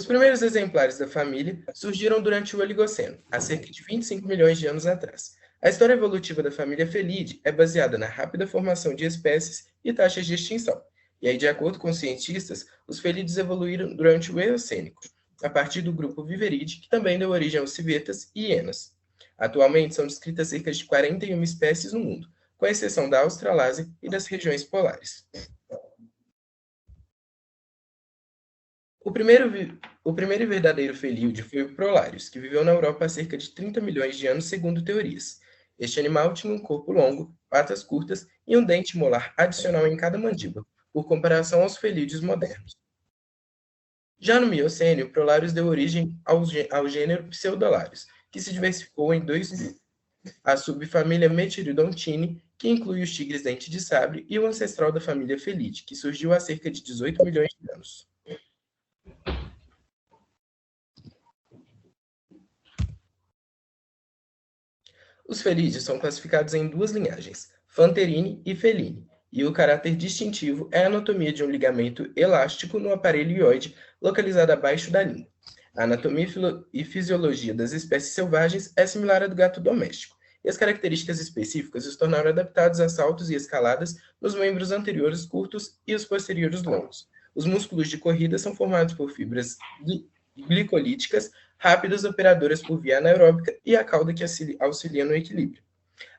Os primeiros exemplares da família surgiram durante o Oligoceno, há cerca de 25 milhões de anos atrás. A história evolutiva da família Felidae é baseada na rápida formação de espécies e taxas de extinção. E aí, de acordo com os cientistas, os felídeos evoluíram durante o Eocênico, a partir do grupo Viveride, que também deu origem aos civetas e hienas. Atualmente são descritas cerca de 41 espécies no mundo, com exceção da Australásia e das regiões polares. O primeiro e verdadeiro felídeo foi o Prolarius, que viveu na Europa há cerca de 30 milhões de anos, segundo teorias. Este animal tinha um corpo longo, patas curtas e um dente molar adicional em cada mandíbula, por comparação aos felídeos modernos. Já no Miocênio, o Prolarius deu origem ao gênero Pseudolarius, que se diversificou em dois grupos: a subfamília Metridontini, que inclui os tigres dente de sabre, e o ancestral da família Felidae, que surgiu há cerca de 18 milhões de anos. Os felídeos são classificados em duas linhagens, Fanterini e Feline, e o caráter distintivo é a anatomia de um ligamento elástico no aparelho ióide localizado abaixo da língua. A anatomia e fisiologia das espécies selvagens é similar à do gato doméstico, e as características específicas os tornaram adaptados a saltos e escaladas nos membros anteriores curtos e os posteriores longos. Os músculos de corrida são formados por fibras glicolíticas rápidas operadoras por via anaeróbica e a cauda que auxilia no equilíbrio.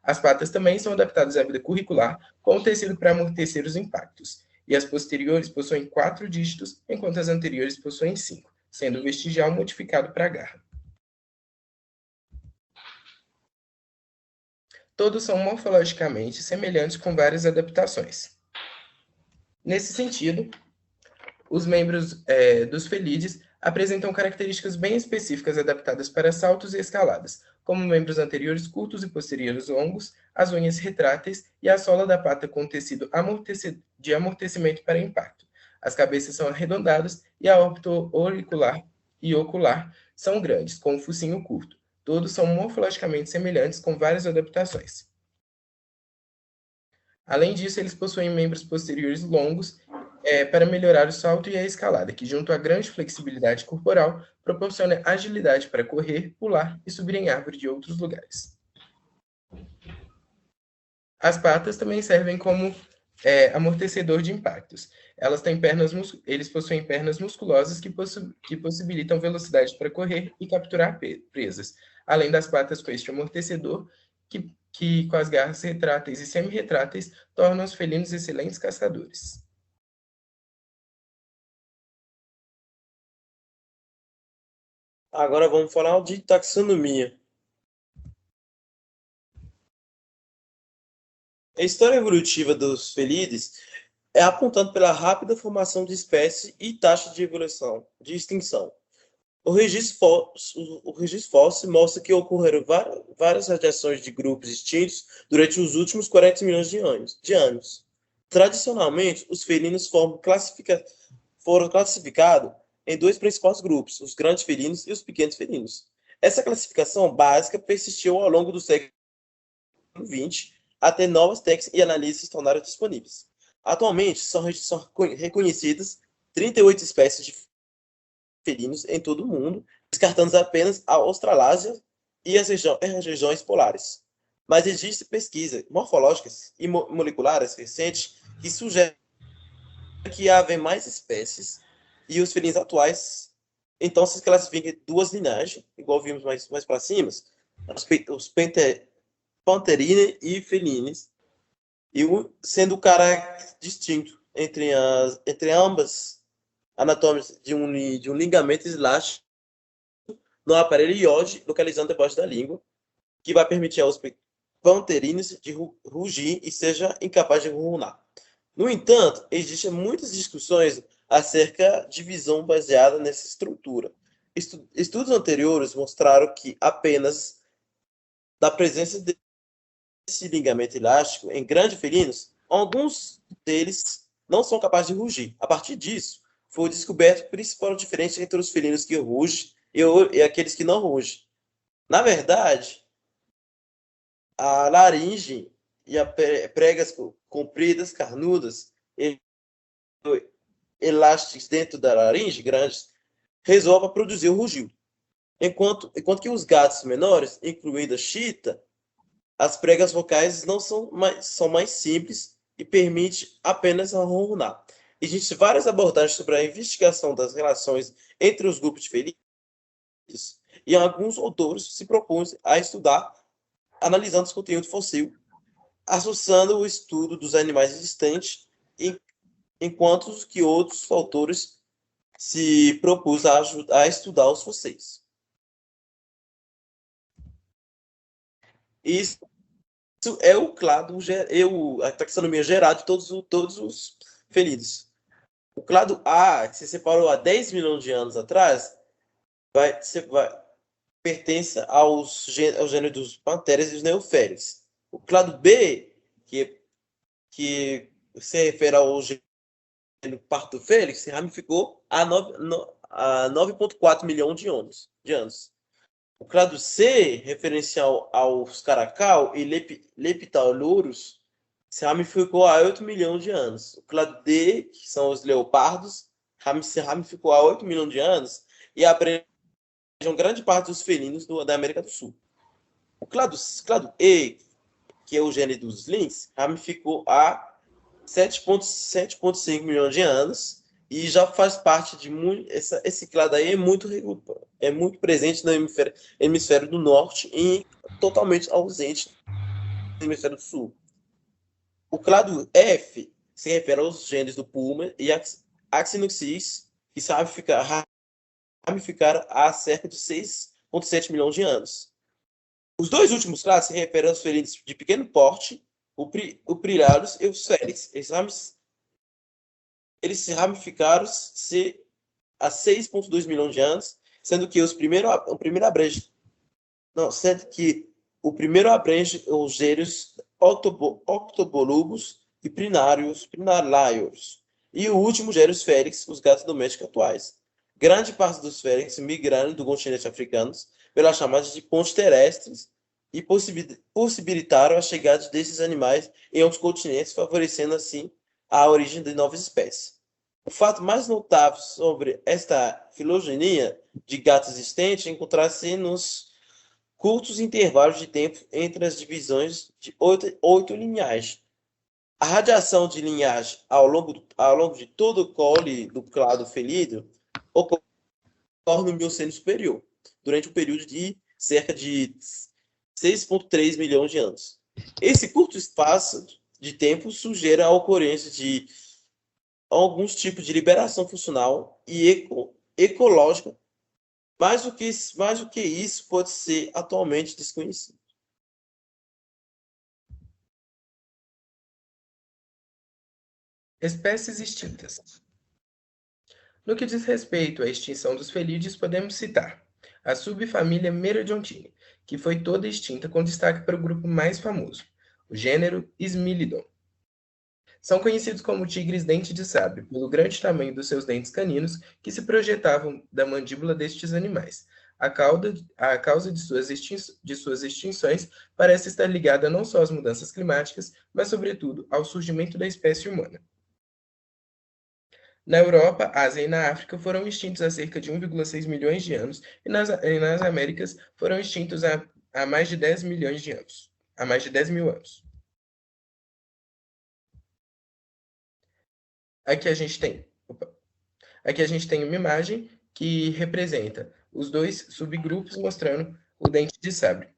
As patas também são adaptadas à vida curricular, com o tecido para amortecer os impactos, e as posteriores possuem 4 dígitos, enquanto as anteriores possuem 5, sendo o vestigial modificado para a garra. Todos são morfologicamente semelhantes com várias adaptações. Nesse sentido, os membros dos felídeos apresentam características bem específicas adaptadas para saltos e escaladas, como membros anteriores curtos e posteriores longos, as unhas retráteis e a sola da pata com tecido de amortecimento para impacto. As cabeças são arredondadas e a órbita auricular e ocular são grandes, com o focinho curto. Todos são morfologicamente semelhantes, com várias adaptações. Além disso, eles possuem membros posteriores longos para melhorar o salto e a escalada, que, junto à grande flexibilidade corporal, proporciona agilidade para correr, pular e subir em árvore de outros lugares. As patas também servem como amortecedor de impactos. Eles possuem pernas musculosas que possibilitam velocidade para correr e capturar presas, além das patas com este amortecedor, que com as garras retráteis e semi-retráteis tornam os felinos excelentes caçadores. Agora vamos falar de taxonomia. A história evolutiva dos felídeos é apontando pela rápida formação de espécies e taxa de evolução, de extinção. O registro fóssil mostra que ocorreram várias radiações de grupos extintos durante os últimos 40 milhões de anos. Tradicionalmente, os felinos foram classificados em dois principais grupos, os grandes felinos e os pequenos felinos. Essa classificação básica persistiu ao longo do século XX, até novas técnicas e análises se tornaram disponíveis. Atualmente, são reconhecidas 38 espécies de felinos em todo o mundo, descartando apenas a Australásia e as regiões polares. Mas existem pesquisas morfológicas e moleculares recentes que sugerem que havem mais espécies e os felinos atuais então se classificam em duas linhagens, igual vimos mais para cima, os Pantherini e Felines, e sendo o caráter distinto entre ambas anatômicas de um ligamento elástico no aparelho ióide, localizando debaixo da língua, que vai permitir aos panterinos de rugir e seja incapaz de ronronar. No entanto, existem muitas discussões acerca de visão baseada nessa estrutura. Estudos anteriores mostraram que apenas da presença desse ligamento elástico em grandes felinos, alguns deles não são capazes de rugir. A partir disso, foi descoberto a principal diferença entre os felinos que rugem e aqueles que não rugem. Na verdade, a laringe e as pregas compridas, carnudas, elásticos dentro da laringe, grandes, resolve produzir o rugir. Enquanto que os gatos menores, incluindo a chita, as pregas vocais não são mais simples e permite apenas ronronar. Existem várias abordagens sobre a investigação das relações entre os grupos de felinos e alguns autores se propõem a estudar, analisando os conteúdos fóssil, associando o estudo dos animais existentes, enquanto que outros autores se propôs a estudar os fósseis. Isso é o clado, a taxonomia geral de todos os felinos. O clado A, que se separou há 10 milhões de anos atrás, pertence ao gênero dos panteras e dos neofélides. O clado B, que se refere ao gênero partofélix, se ramificou há 9,4 milhões de anos. O clado C, referencial aos caracal e leptalurus, se ramificou há 8 milhões de anos. O clado D, que são os leopardos, se ramificou há 8 milhões de anos e abrangem grande parte dos felinos da América do Sul. O clado E, que é o gênero dos lynx, ramificou há 7,5 milhões de anos e já faz parte de muito. Esse clado aí é muito presente no hemisfério do norte e totalmente ausente no hemisfério do sul. O clado F se refere aos gêneros do puma e Axinoxys, que se ramificaram há cerca de 6,7 milhões de anos. Os dois últimos clados se referem aos felinos de pequeno porte, o Prilados e os Félix. Eles se ramificaram há 6,2 milhões de anos, sendo que o primeiro abrange os gêneros Octobolubus e Prinarius, e o último gênero Félix, os gatos domésticos atuais. Grande parte dos Félix migraram do continente africano pelas chamadas de pontes terrestres e possibilitaram a chegada desses animais em outros continentes, favorecendo assim a origem de novas espécies. O fato mais notável sobre esta filogenia de gatos existente encontra-se nos curtos intervalos de tempo entre as divisões de 8 linhagens. A radiação de linhagem ao longo de todo o cole do clado felido ocorre no Mioceno superior, durante um período de cerca de 6,3 milhões de anos. Esse curto espaço de tempo sugere a ocorrência de alguns tipos de liberação funcional e ecológica, mais do que isso pode ser atualmente desconhecido. Espécies extintas. No que diz respeito à extinção dos felídeos, podemos citar a subfamília Merodiontine, que foi toda extinta com destaque para o grupo mais famoso, o gênero Smilodon. São conhecidos como tigres dente de sabre pelo grande tamanho dos seus dentes caninos que se projetavam da mandíbula destes animais. A causa de suas extinções parece estar ligada não só às mudanças climáticas, mas, sobretudo, ao surgimento da espécie humana. Na Europa, Ásia e na África foram extintos há cerca de 1,6 milhões de anos e nas Américas foram extintos há mais de 10 milhões de anos. Há mais de 10 mil anos. Aqui a gente tem uma imagem que representa os dois subgrupos mostrando o dente de sabre.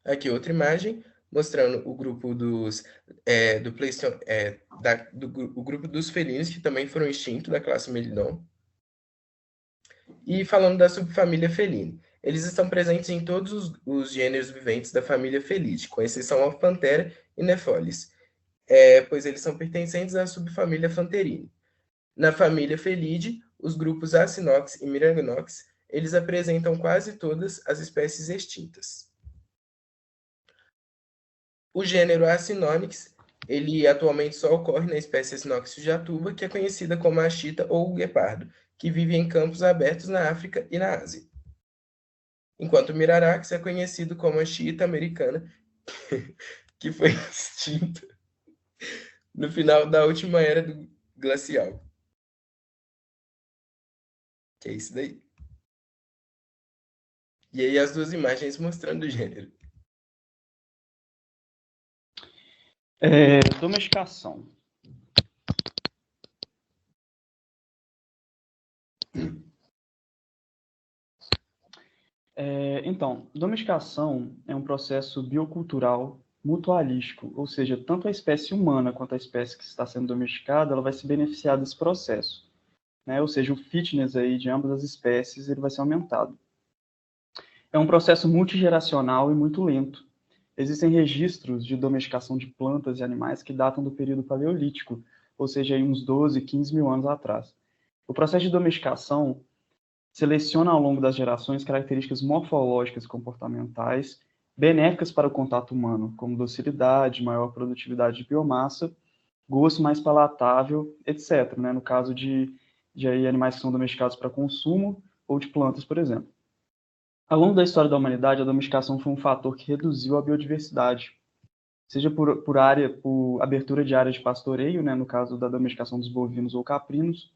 Aqui outra imagem mostrando o grupo o grupo dos felinos que também foram extintos da classe Melidon. E falando da subfamília Feline, eles estão presentes em todos os gêneros viventes da família Felidae, com exceção ao Panthera e Nepholis, pois eles são pertencentes à subfamília Phanterinae. Na família Felidae, os grupos Acinox e Myranox, eles apresentam quase todas as espécies extintas. O gênero Acinonyx, ele atualmente só ocorre na espécie Acinox jatuba, que é conhecida como a chita ou o guepardo, que vive em campos abertos na África e na Ásia. Enquanto o Mirarax é conhecido como a chita americana, que foi extinta no final da última era glacial. Que é isso daí. E aí as duas imagens mostrando o gênero. Domesticação. Então, domesticação é um processo biocultural mutualístico, ou seja, tanto a espécie humana quanto a espécie que está sendo domesticada, ela vai se beneficiar desse processo, né? Ou seja, o fitness aí de ambas as espécies ele vai ser aumentado. É um processo multigeracional e muito lento. Existem registros de domesticação de plantas e animais que datam do período paleolítico, ou seja, aí uns 12, 15 mil anos atrás. O processo de domesticação seleciona ao longo das gerações características morfológicas e comportamentais benéficas para o contato humano, como docilidade, maior produtividade de biomassa, gosto mais palatável, etc., né? No caso de aí, animais que são domesticados para consumo ou de plantas, por exemplo. Ao longo da história da humanidade, a domesticação foi um fator que reduziu a biodiversidade, seja por abertura de áreas de pastoreio, né, no caso da domesticação dos bovinos ou caprinos,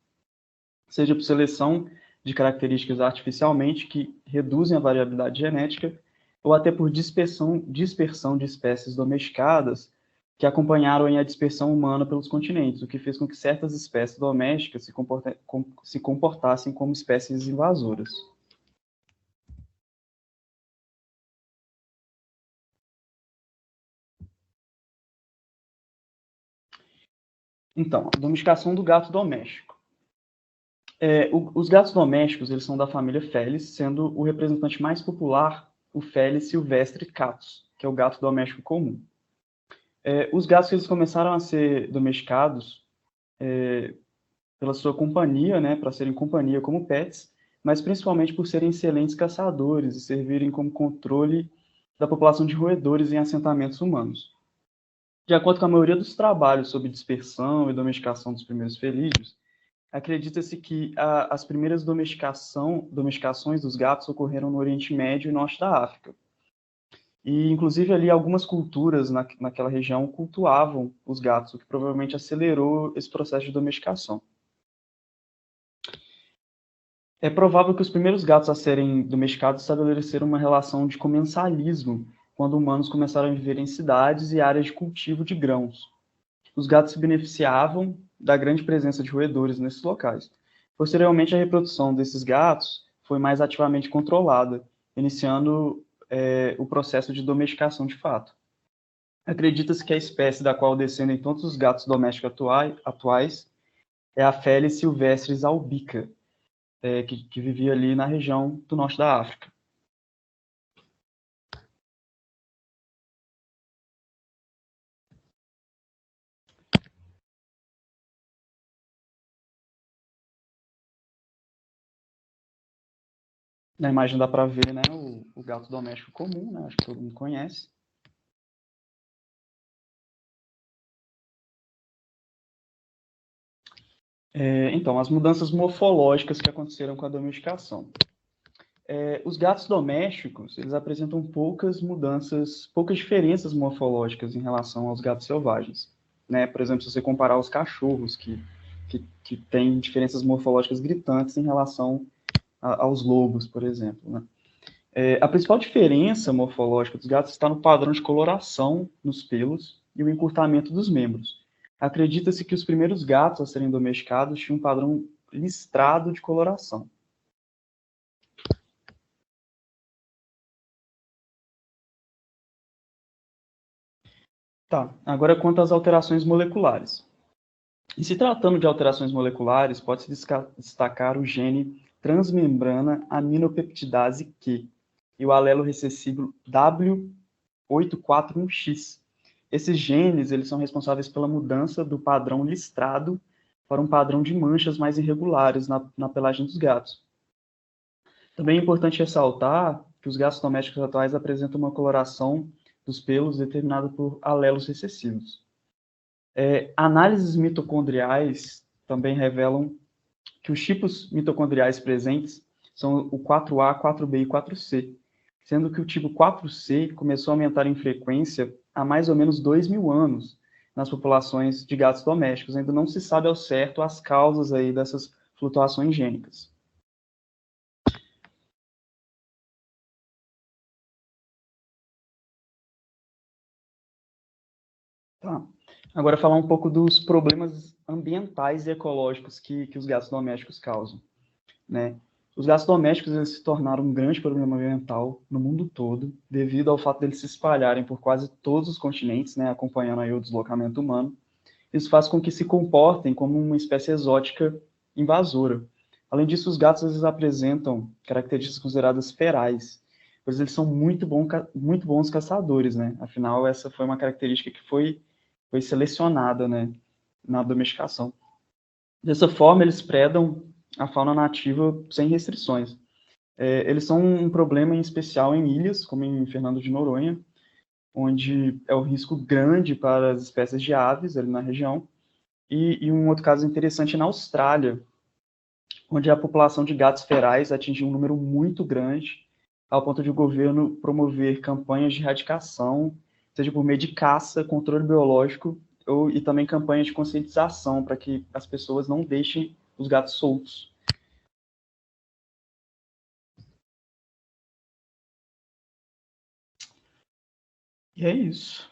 seja por seleção de características artificialmente que reduzem a variabilidade genética, ou até por dispersão de espécies domesticadas que acompanharam a dispersão humana pelos continentes, o que fez com que certas espécies domésticas se comportassem como espécies invasoras. Então, a domesticação do gato doméstico. Os gatos domésticos eles são da família Felis, sendo o representante mais popular o Felis silvestre catus, que é o gato doméstico comum. Os gatos eles começaram a ser domesticados pela sua companhia, né, para serem companhia como pets, mas principalmente por serem excelentes caçadores e servirem como controle da população de roedores em assentamentos humanos. De acordo com a maioria dos trabalhos sobre dispersão e domesticação dos primeiros felídeos, acredita-se que as primeiras domesticações dos gatos ocorreram no Oriente Médio e Norte da África. E, inclusive, ali algumas culturas naquela região cultuavam os gatos, o que provavelmente acelerou esse processo de domesticação. É provável que os primeiros gatos a serem domesticados estabeleceram uma relação de comensalismo quando humanos começaram a viver em cidades e áreas de cultivo de grãos. Os gatos se beneficiavam da grande presença de roedores nesses locais. Posteriormente, a reprodução desses gatos foi mais ativamente controlada, iniciando o processo de domesticação de fato. Acredita-se que a espécie da qual descendem todos os gatos domésticos atuais é a Felis silvestris albica, que vivia ali na região do norte da África. Na imagem dá para ver, né, o gato doméstico comum, né, acho que todo mundo conhece. Então, as mudanças morfológicas que aconteceram com a domesticação. Os gatos domésticos, eles apresentam poucas diferenças morfológicas em relação aos gatos selvagens. Né? Por exemplo, se você comparar os cachorros, que têm diferenças morfológicas gritantes em relação aos lobos, por exemplo. Né? A principal diferença morfológica dos gatos está no padrão de coloração nos pelos e o encurtamento dos membros. Acredita-se que os primeiros gatos a serem domesticados tinham um padrão listrado de coloração. Tá, agora quanto às alterações moleculares. E se tratando de alterações moleculares, pode-se destacar o gene transmembrana aminopeptidase Q e o alelo recessivo W841X. Esses genes eles são responsáveis pela mudança do padrão listrado para um padrão de manchas mais irregulares na pelagem dos gatos. Também é importante ressaltar que os gatos domésticos atuais apresentam uma coloração dos pelos determinada por alelos recessivos. Análises mitocondriais também revelam que os tipos mitocondriais presentes são o 4A, 4B e 4C, sendo que o tipo 4C começou a aumentar em frequência há mais ou menos 2.000 anos nas populações de gatos domésticos. Ainda não se sabe ao certo as causas aí dessas flutuações gênicas. Tá. Agora falar um pouco dos problemas ambientais e ecológicos que os gatos domésticos causam, né? Os gatos domésticos eles se tornaram um grande problema ambiental no mundo todo, devido ao fato deles se espalharem por quase todos os continentes, né, acompanhando aí o deslocamento humano. Isso faz com que se comportem como uma espécie exótica invasora. Além disso, os gatos eles apresentam características consideradas ferais, pois eles são muito bons caçadores, né? Afinal, essa foi uma característica que foi selecionada, né, na domesticação. Dessa forma, eles predam a fauna nativa sem restrições. Eles são um problema em especial em ilhas, como em Fernando de Noronha, onde é o risco grande para as espécies de aves ali na região. E um outro caso interessante é na Austrália, onde a população de gatos ferais atingiu um número muito grande, ao ponto de o governo promover campanhas de erradicação, seja por meio de caça, controle biológico, e também campanhas de conscientização, para que as pessoas não deixem os gatos soltos. E é isso.